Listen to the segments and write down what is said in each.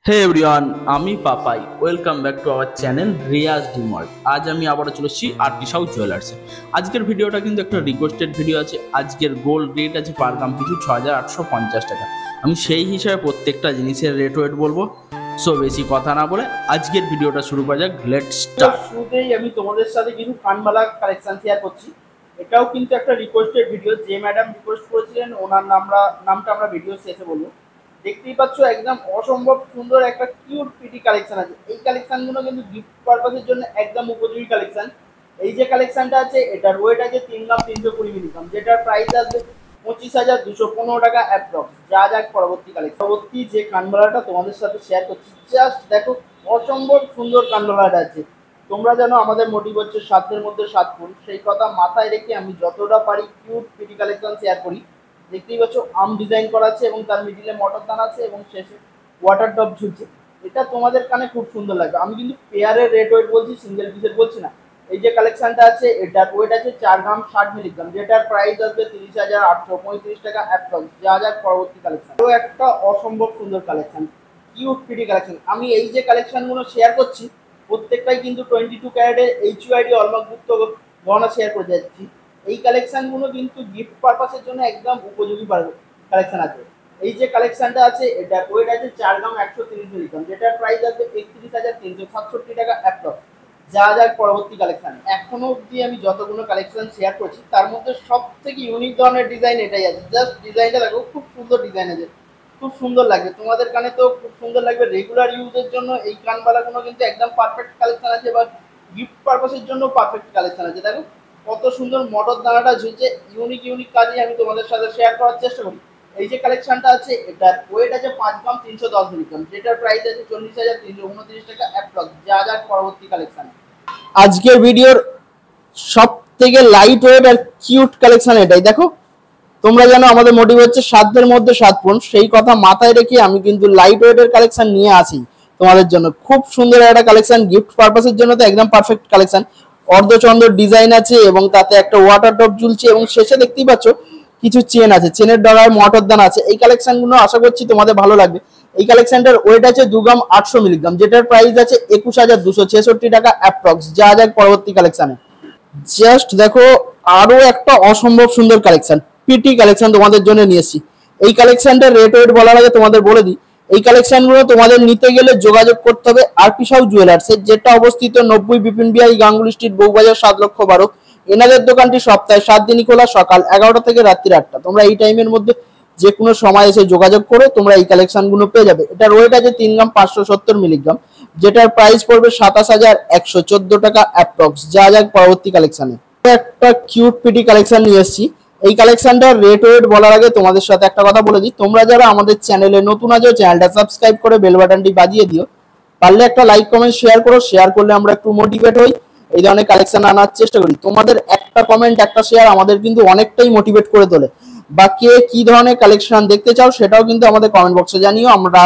হে everyone, আমি Papai. Welcome back to our channel Riyaz Dimol. আজ আমি আবারও চলে এসেছি আর্টিসাউ জুয়েলার্সে। আজকের ভিডিওটা কিন্তু একটা রিকোয়েস্টেড ভিডিও আছে। আজকের গোল্ড রেট আছে পার গ্রাম পিছু ৬,৮৫০ টাকা। আমি সেই হিসাবে প্রত্যেকটা জিনিসের রেট ওয়েট বলবো। সো বেশি কথা না বলে আজকের ভিডিওটা শুরু করা যাক। Let's start. শুরুতেই আমি তোমাদের সাথে কিছু কানবালা কালেকশন শেয়ার করছি। এটাও কিন্তু একটা রিকোয়েস্টেড ভিডিও। যে ম্যাডাম রিকোয়েস্ট করেছিলেন ওনার নামটা আমরা ভিডিও শেষে বলবো। দেখতেই পাচ্ছ একদম অসম্ভব সুন্দর একটা কিউট পিটি কালেকশন আছে। এই কালেকশনগুলো কিন্তু গিফট পারপাসের জন্য একদম উপযোগী কালেকশন। এই যে কালেকশনটা আছে এটার ওয়েট আছে 3,320 মিলিগ্রাম, যেটার প্রাইস আসবে 25,215 টাকা অ্যাপ্রক্স। যা যাক পরবর্তী কালেকশন। পরবর্তী যে কানবালাটা তোমাদের সাথে শেয়ার করছি, জাস্ট দেখো অসম্ভব সুন্দর কানবালাটা আছে। তোমরা জানো আমাদের মোটিভ হচ্ছে সাধ্যের মধ্যে সাত ফুল, সেই কথা মাথায় রেখে আমি যতটা পারি কিউট পিটি কালেকশন শেয়ার করি। দেখতেই পাচ্ছ আম ডিজাইন করা আছে এবং তার মিডিলে মটর দান আছে এবং শেষে ওয়াটার ড্রপ ঝুলছে। এটা তোমাদের কানে খুব সুন্দর লাগবে। আমি কিন্তু পেয়ারের রেট ওয়েট বলছি, সিঙ্গেল পিসের বলছি না। এই যে কালেকশনটা আছে এটার ওয়েট আছে 4 গ্রাম 60 মিলিগ্রাম, যেটার প্রাইস আসবে 30,835 টাকা অ্যাপ্রক্স। যা যাক পরবর্তী কালেকশন। তো একটা অসম্ভব সুন্দর কালেকশন, কিউট পিটি কালেকশন। আমি এই যে কালেকশনগুলো শেয়ার করছি প্রত্যেকটাই কিন্তু 22 ক্যারেটের এইচইউআইডি হলমার্কযুক্ত গহনা শেয়ার করে যাচ্ছি। এই কালেকশনগুলো কিন্তু গিফট পারপাসের জন্য একদম উপযোগী কালেকশন আছে। এই যে কালেকশনটা আছে এটার ওয়েট আছে 4 গ্রাম 130 মিলিগ্রাম, যেটার প্রাইস আসবে 31,367 টাকা অ্যাপ্রক্স। যা যাক পরবর্তী কালেকশন। এখনো অবধি আমি যতগুলো কালেকশন শেয়ার করছি তার মধ্যে সব থেকে ইউনিক ধরনের ডিজাইন এটাই আছে। জাস্ট ডিজাইনটা দেখো, খুব সুন্দর ডিজাইন আছে, খুব সুন্দর লাগবে তোমাদের কানে, তো খুব সুন্দর লাগবে। রেগুলার ইউজের জন্য এই কানবালাগুলো কিন্তু একদম পারফেক্ট কালেকশন আছে, বা গিফট পারপাসের জন্য পারফেক্ট কালেকশন আছে। দেখো কত সুন্দর মটর দানাটা ঝুলছে। ইউনিক ইউনিক কাজই আমি তোমাদের সাথে শেয়ার করার চেষ্টা করি। এই যে কালেকশনটা আছে এটার ওয়েট আছে 5 গ্রাম 310 মিলিগ্রাম, যেটার প্রাইস আছে 40,329 টাকা অ্যাপ্রক্স। যা যাক পরবর্তী কালেকশন। আজকের ভিডিওর সব থেকে লাইট ওয়েট আর কিউট কালেকশন এটাই। দেখো তোমরা জানো আমাদের মোটিভ হচ্ছে সাধ্যের মধ্যে সাত পূরণ, সেই কথা মাথায় রেখে আমি কিন্তু লাইট ওয়েটের কালেকশন নিয়ে আসি তোমাদের জন্য। খুব সুন্দর একটা কালেকশন, গিফট পারপাসের জন্য তো একদম পারফেক্ট কালেকশন। অর্ধচন্দ্র ডিজাইন আছে এবং তাতে একটা ওয়াটার ড্রপ ঝুলছে এবং শেষে দেখতেই পাচ্ছ কিছু চেন আছে, চেনের ডগায় মটর দান আছে। এই কালেকশনগুলো আশা করছি তোমাদের ভালো লাগবে। এই কালেকশনটার ওয়েট আছে 2 গ্রাম 800 মিলিগ্রাম, যেটার প্রাইস আছে 21,266 টাকা অ্যাপ্রক্স। যা যাক পরবর্তী কালেকশনে। জাস্ট দেখো আরো একটা অসম্ভব সুন্দর কালেকশন, পিটি কালেকশন তোমাদের জন্য নিয়ে এসেছি। এই কালেকশনটার রেট ওয়েট বলার আগে তোমাদের বলে দিই, এই কালেকশনগুলো তোমাদের নিতে গেলে যোগাযোগ করতে হবে আর্টিসাউ জুয়েলার্সে, যেটা অবস্থিত 90 বিপিন বিহারী গাঙ্গুলি স্ট্রিট, বউবাজার, 7,12,000। এনাদের দোকানটি সপ্তাহে 7 দিনই খোলা, সকাল 11টা থেকে রাত্রি 8টা। তোমরা এই টাইমের মধ্যে যে কোনো সময় এসে যোগাযোগ করে তোমরা এই কালেকশনগুলো পেয়ে যাবে। এটার ওয়েট আছে 3 গ্রাম 570 মিলিগ্রাম, যেটার প্রাইস পড়বে 27,114 টাকা অ্যাপ্রক্স। যা যাক পরবর্তী কালেকশনে। একটা কিউট পিটি কালেকশন নিয়ে এসেছি। এই কালেকশনটার রেট ওয়েট বলার আগে তোমাদের সাথে একটা কথা বলে দিই, তোমরা যারা আমাদের চ্যানেলে নতুন আছো চ্যানেলটা সাবস্ক্রাইব করে বেল বাটনটি বাজিয়ে দিও। পারলে একটা লাইক কমেন্ট শেয়ার করো, শেয়ার করলে আমরা একটু মোটিভেট হই, এই ধরনের কালেকশন আনার চেষ্টা করি। তোমাদের একটা কমেন্ট একটা শেয়ার আমাদের কিন্তু অনেকটাই মোটিভেট করে তোলে। বা কে কি ধরনের কালেকশন দেখতে চাও সেটাও কিন্তু আমাদের কমেন্ট বক্সে জানিও, আমরা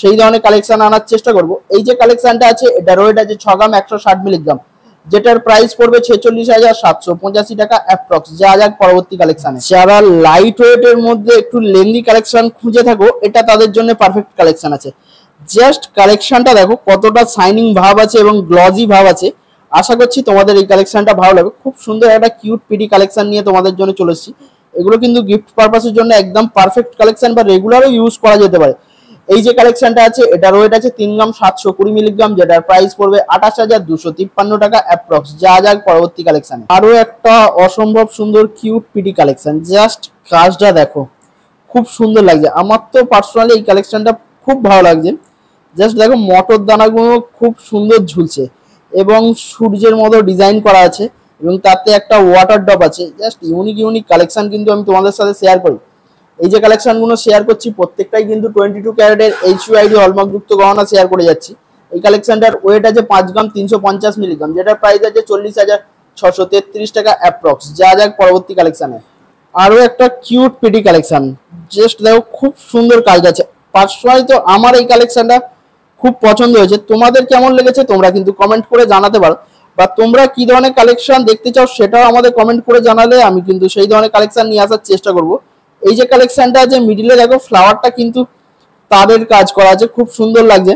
সেই ধরনের কালেকশন আনার চেষ্টা করব। এই যে কালেকশনটা আছে এটার ওয়েট আছে 6 গ্রাম 160 মিলিগ্রাম, যেটার প্রাইস পড়বে 46,785 টাকা অ্যাপ্রক্স। যা যাক পরবর্তী কালেকশনে। যারা লাইট ওয়েট এর মধ্যে একটু লেন্দি কালেকশন খুঁজে থাকো, এটা তাদের জন্য পারফেক্ট কালেকশন আছে। জাস্ট কালেকশনটা দেখো কতটা শাইনিং ভাব আছে এবং গ্লজি ভাব আছে। আশা করছি তোমাদের এই কালেকশনটা ভালো লাগবে। খুব সুন্দর একটা কিউট পিটি কালেকশন নিয়ে তোমাদের জন্য চলে এসেছি। এগুলো কিন্তু গিফট পারপাসের জন্য একদম পারফেক্ট কালেকশন, বা রেগুলারও ইউজ করা যেতে পারে। এই যে কালেকশনটা আছে এটার ওয়েট আছে 3 গ্রাম 720 মিলিগ্রাম, যেটার প্রাইস পড়বে 28,253 টাকা অ্যাপ্রক্স। যা যাক পরবর্তী কালেকশনে। আরো একটা অসম্ভব সুন্দর কিউট পিটি কালেকশন, জাস্ট কাজটা দেখো খুব সুন্দর লাগছে। আমার তো পার্সোনালি এই কালেকশনটা খুব ভালো লাগছে। জাস্ট দেখো মটর দানাগুলো খুব সুন্দর ঝুলছে এবং সূর্যের মতো ডিজাইন করা আছে এবং তাতে একটা ওয়াটার ড্রপ আছে। জাস্ট ইউনিক ইউনিক কালেকশন কিন্তু আমি তোমাদের সাথে শেয়ার করি। এই যে কালেকশনগুলো শেয়ার করছি প্রত্যেকটাই কিন্তু 22 ক্যারেটের এইচইউআইডি হলমার্কযুক্ত গহনা শেয়ার করে যাচ্ছি। এই কালেকশনটার ওয়েট আছে 5 গ্রাম 350 মিলিগ্রাম, যেটার প্রাইস আছে 40,633 টাকা অ্যাপ্রক্স। যা যাক পরবর্তী কালেকশনে। আরো একটা কিউট পিটি কালেকশন, জাস্ট দেখো খুব সুন্দর কাজ আছে। পার্সোনালি তো আমার এই কালেকশনটা খুব পছন্দ হয়েছে। তোমাদের কেমন লেগেছে তোমরা কিন্তু কমেন্ট করে জানাতে পারো, বা তোমরা কি ধরনের কালেকশন দেখতে চাও সেটাও আমাদের কমেন্ট করে জানালে আমি কিন্তু সেই ধরনের কালেকশন নিয়ে আসার চেষ্টা করব। এই যে কালেকশনটা আছে মিডিলে দেখো ফ্লাওয়ারটা কিন্তু তারের কাজ করা আছে, খুব সুন্দর লাগছে।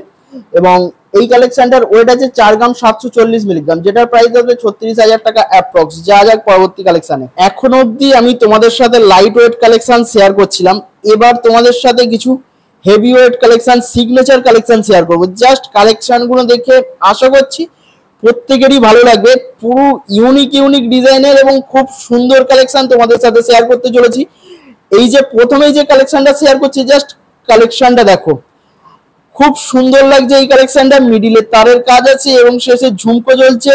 এবং এই কালেকশনটার ওয়েট আছে 4 গ্রাম 740 মিলিগ্রাম, যেটার প্রাইস হবে 36,000 টাকা অ্যাপ্রক্স। যা যাক পরবর্তী কালেকশনে। এখন অবধি আমি তোমাদের সাথে লাইট ওয়েট কালেকশন শেয়ার করছিলাম, এবার তোমাদের সাথে কিছু heavy weight collection, signature collection share করবো। জাস্ট কালেকশনগুলো দেখে আশা করছি প্রত্যেকেরই ভালো লাগবে। পুরো ইউনিক ডিজাইনের এবং খুব সুন্দর কালেকশন তোমাদের সাথে শেয়ার করতে চলেছি। এই যে প্রথমেই যে কালেকশনটা শেয়ার করছি, জাস্ট কালেকশনটা দেখো, খুব সুন্দর লাগছে এই কালেকশনটা। মিডিলে তারের কাজ আছে এবং শেষে ঝুমকো জ্বলছে,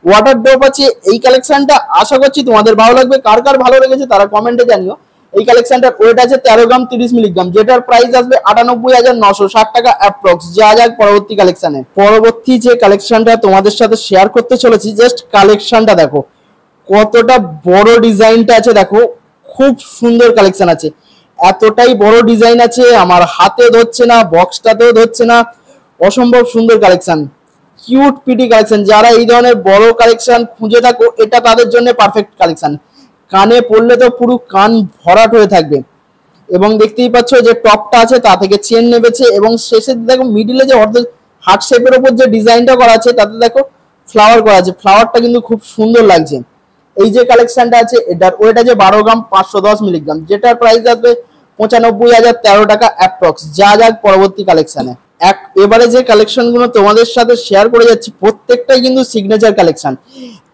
ওয়াটার ড্রপ আছে। এই কালেকশনটা আশা করছি তোমাদের ভালো লাগবে। কার কার ভালো লেগেছে তারা কমেন্টে জানিও। এই কালেকশনটার ওয়েট আছে 13 গ্রাম 30 মিলিগ্রাম, যেটার প্রাইস আসবে 98,960 টাকা অ্যাপ্রক্স। যা যাক পরবর্তী কালেকশনে। পরবর্তী যে কালেকশনটা তোমাদের সাথে শেয়ার করতে চলেছি, জাস্ট কালেকশনটা দেখো, কতটা বড় ডিজাইনটা আছে দেখো, খুব সুন্দর কালেকশন আছে। এতটাই বড় ডিজাইন আছে, আমার হাতে ধরছে না, বক্সটাতেও ধরছে না, অসম্ভব সুন্দর কালেকশন, কিউট পিটি কালেকশন। যারা এই ধরনের বড় কালেকশন খুঁজে থাকো, এটা তাদের জন্য পারফেক্ট কালেকশন। কানে পড়লে তো পুরো কান ভরাট হয়ে থাকবে। এবং দেখতেই পাচ্ছ যে টপটা আছে তা থেকে চেন নেবেছে, এবং শেষে দেখো মিডিলে যে অর্ধ হার্ট শেপের ওপর যে ডিজাইনটা করা আছে তাতে দেখো ফ্লাওয়ার করা আছে। ফ্লাওয়ারটা কিন্তু খুব সুন্দর লাগছে। এই যে কালেকশনটা আছে, এটার ওয়েট আছে 12 গ্রাম 510 মিলিগ্রাম, যেটার প্রাইস আসবে 95,013 টাকা অ্যাপ্রক্স। যা যাক পরবর্তী কালেকশনে। এবারে যে কালেকশনগুলো তোমাদের সাথে শেয়ার করে যাচ্ছি, প্রত্যেকটাই কিন্তু সিগনেচার কালেকশন,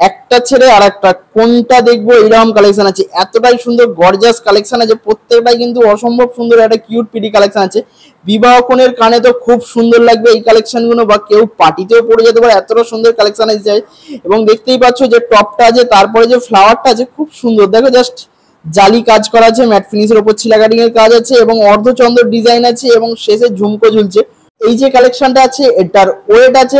একটা ছেড়ে আর একটা, কোনটা দেখবো এরকম কালেকশন আছে। এতটাই সুন্দর গর্জাস কালেকশন আছে, প্রত্যেকটাই কিন্তু অসম্ভব সুন্দর, একটা কিউট পিটি কালেকশন আছে। বিবাহ কোণের কানে তো খুব সুন্দর লাগবে এই কালেকশনগুলো, বা কেউ পার্টিতেও পড়ে যেতে পারে, এতটা সুন্দর কালেকশন আছে। এবং দেখতেই পাচ্ছ যে টপটা আছে, তারপরে যে ফ্লাওয়ারটা আছে খুব সুন্দর, দেখো জাস্ট জালি কাজ করা আছে, ম্যাট ফিনিশের উপর ছিলা কাটিং এর কাজ আছে, এবং অর্ধচন্দ্র ডিজাইন আছে, এবং শেষে ঝুমকো ঝুলছে। এই যে কালেকশনটা আছে, এটার ওয়েট আছে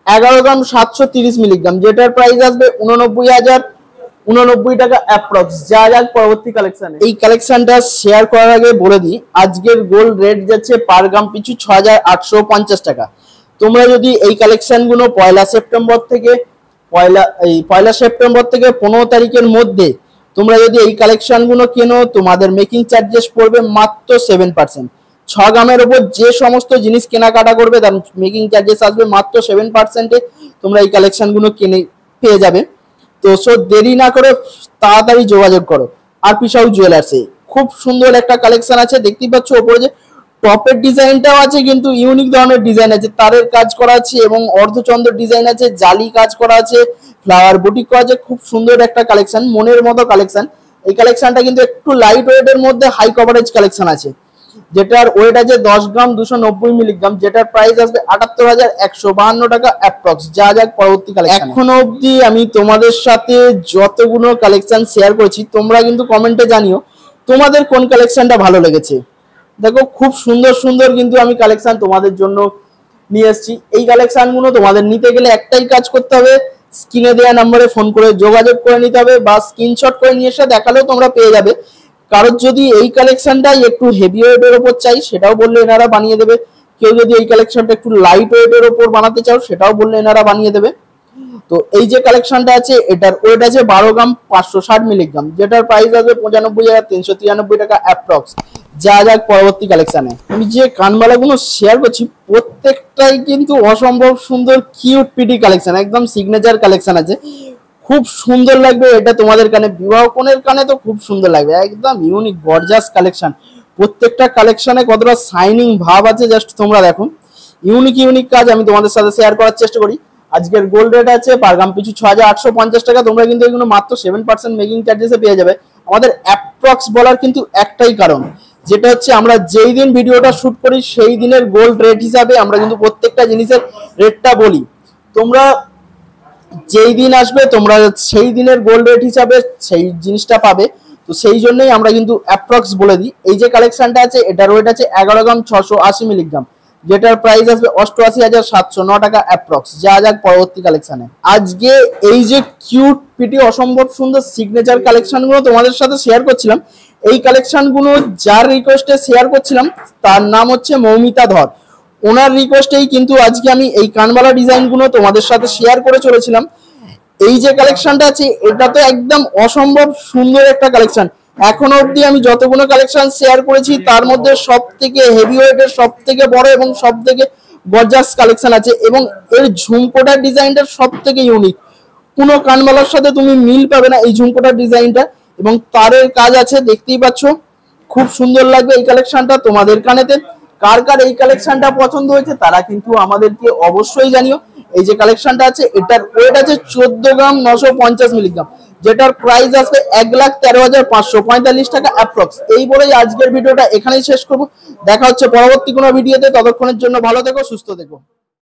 11 গ্রাম 730 মিলিগ্রাম, যেটার প্রাইস আসবে 89,089 টাকা অ্যাপ্রক্স। যা যাক পরবর্তী কালেকশনে। এই কালেকশনটা শেয়ার করার আগে বলে দিই, আজকের গোল্ড রেট যাচ্ছে পার গ্রাম পিছু 6,850 টাকা। তোমরা যদি এই কালেকশনগুলো পয়লা সেপ্টেম্বর থেকে 15 তারিখের মধ্যে তোমরা যদি এই কালেকশনগুলো কেনো, তোমাদের মেকিং চার্জেস পড়বে মাত্র 7%। 6 গ্রামের উপর যে সমস্ত জিনিস কেনাকাটা করবে তার মেকিং চার্জেস আসবে মাত্র 7%-এ। তোমরা এই কালেকশনগুলো কিনে পেয়ে যাবে। তো দেরি না করে তাড়াতাড়ি যোগাযোগ করো আরপি সাউ জুয়েলার্সে। খুব সুন্দর একটা কালেকশন আছে, দেখতেই পাচ্ছ ওপরে যে টপের ডিজাইনটাও আছে, কিন্তু ইউনিক ধরনের ডিজাইন আছে, তারের কাজ করা আছে এবং অর্ধচন্দ্র ডিজাইন আছে, জালি কাজ করা আছে, ফ্লাওয়ার বুটিক করা আছে। খুব সুন্দর একটা কালেকশন, মনের মতো কালেকশন। এই কালেকশনটা কিন্তু একটু লাইট ওয়েটের মধ্যে হাই কভারেজ কালেকশন আছে, যেটার ওয়েট আছে 10 গ্রাম 290 মিলিগ্রাম, যেটার প্রাইস আসবে 78,152 টাকা অ্যাপ্রক্স। যা যাক পরবর্তী কালেকশন। এখনো অবধি আমি তোমাদের সাথে যতগুলো কালেকশন শেয়ার করেছি, তোমরা কিন্তু কমেন্টে জানিও তোমাদের কোন কালেকশনটা ভালো লেগেছে। দেখো খুব সুন্দর সুন্দর কিন্তু আমি কালেকশন তোমাদের জন্য নিয়ে এসেছি। এই কালেকশনগুলো তোমাদের নিতে গেলে একটাই কাজ করতে হবে, স্ক্রিনে দেওয়া নম্বরে ফোন করে যোগাযোগ করে নিতে হবে, বা স্ক্রিনশট করে নিয়ে এসে দেখালেও তোমরা পেয়ে যাবে। কারোর যদি এই কালেকশনটাই একটু হেভি ওয়েটের ওপর চাই, সেটাও বললে এনারা বানিয়ে দেবে। কেউ যদি এই কালেকশনটা একটু লাইট ওয়েটের ওপর বানাতে চাও, সেটাও বললে এনারা বানিয়ে দেবে। তো এই যে কালেকশনটা আছে, এটার ওয়েট আছে 12 গ্রাম 560 মিলিগ্রাম, যেটার প্রাইস আসবে 95,393 টাকা অ্যাপ্রক্স। যা যাক পরবর্তী কালেকশনে। আমি যে কানবালাগুলো শেয়ার করছি, প্রত্যেকটাই কিন্তু অসম্ভব সুন্দর কিউট পিটি কালেকশন, একদম সিগনেচার কালেকশন আছে, খুব সুন্দর লাগবে এটা তোমাদের কানে। বিবাহ কোণের কানে তো খুব সুন্দর লাগবে, একদম ইউনিক গর্জাস কালেকশন। প্রত্যেকটা কালেকশনে কতটা শাইনিং ভাব আছে, জাস্ট তোমরা দেখো। ইউনিক কাজ আমি তোমাদের সাথে শেয়ার করার চেষ্টা করি। আজকের গোল্ড রেট আছে পার গ্রাম পিছু 6,850 টাকা। তোমরা কিন্তু এগুলো মাত্র 7% মেকিং চার্জেসে পেয়ে যাবে। আমাদের অ্যাপ্রক্স বলার কিন্তু একটাই কারণ, যেটা হচ্ছে আমরা যেই দিন ভিডিওটা শুট করি সেই দিনের গোল্ড রেট হিসাবে আমরা কিন্তু প্রত্যেকটা জিনিসের রেটটা বলি। তোমরা যেই দিন আসবে তোমরা সেই দিনের গোল্ড রেট হিসাবে সেই জিনিসটা পাবে। তো সেই জন্যই আমরা কিন্তু অ্যাপ্রক্স বলে দিই। এই যে কালেকশনটা আছে, এটার ওয়েট আছে 11 গ্রাম 680 মিলিগ্রাম, যেটার প্রাইস আসবে 88,709 টাকা অ্যাপ্রক্স। যা যাক পরবর্তী কালেকশনে। আজকে এই যে কিউট পিটি অসম্ভব সুন্দর সিগনেচার কালেকশনগুলো তোমাদের সাথে শেয়ার করছিলাম, এই কালেকশনগুলো যার রিকোয়েস্টে শেয়ার করছিলাম তার নাম হচ্ছে মৌমিতা ধর। ওনার রিকোয়েস্টেই কিন্তু আজকে আমি এই কানবালা ডিজাইনগুলো তোমাদের সাথে শেয়ার করে চলেছিলাম। এই যে কালেকশনটা আছে, এটা তো একদম অসম্ভব সুন্দর একটা কালেকশন। এখনো অবধি আমি যতগুলো কালেকশন শেয়ার করেছি তার মধ্যে সব থেকে হেভি ওয়েটের, সব থেকে বড় এবং সব থেকে গর্জাস কালেকশন আছে, এবং এর ঝুমকোটার ডিজাইনটা সব থেকে ইউনিক। কোনো কানবালার সাথে তুমি মিল পাবে না এই ঝুমকোটার ডিজাইনটা, এবং তারের কাজ আছে, দেখতেই পাচ্ছ খুব সুন্দর লাগবে এই কালেকশনটা তোমাদের কানেতে। কার কার এই কালেকশনটা পছন্দ হয়েছে তারা কিন্তু আমাদেরকে অবশ্যই জানিও। এই যে কালেকশনটা আছে এটার ওয়েট আছে 14 গ্রাম 950 মিলিগ্রাম, যেটার প্রাইস আসবে 1,13,545 টাকা অ্যাপ্রক্স। এই বলেই আজকের ভিডিওটা এখানেই শেষ করব। দেখা হচ্ছে পরবর্তী কোনো ভিডিওতে, ততক্ষণের জন্য ভালো থেকো, সুস্থ থেকো।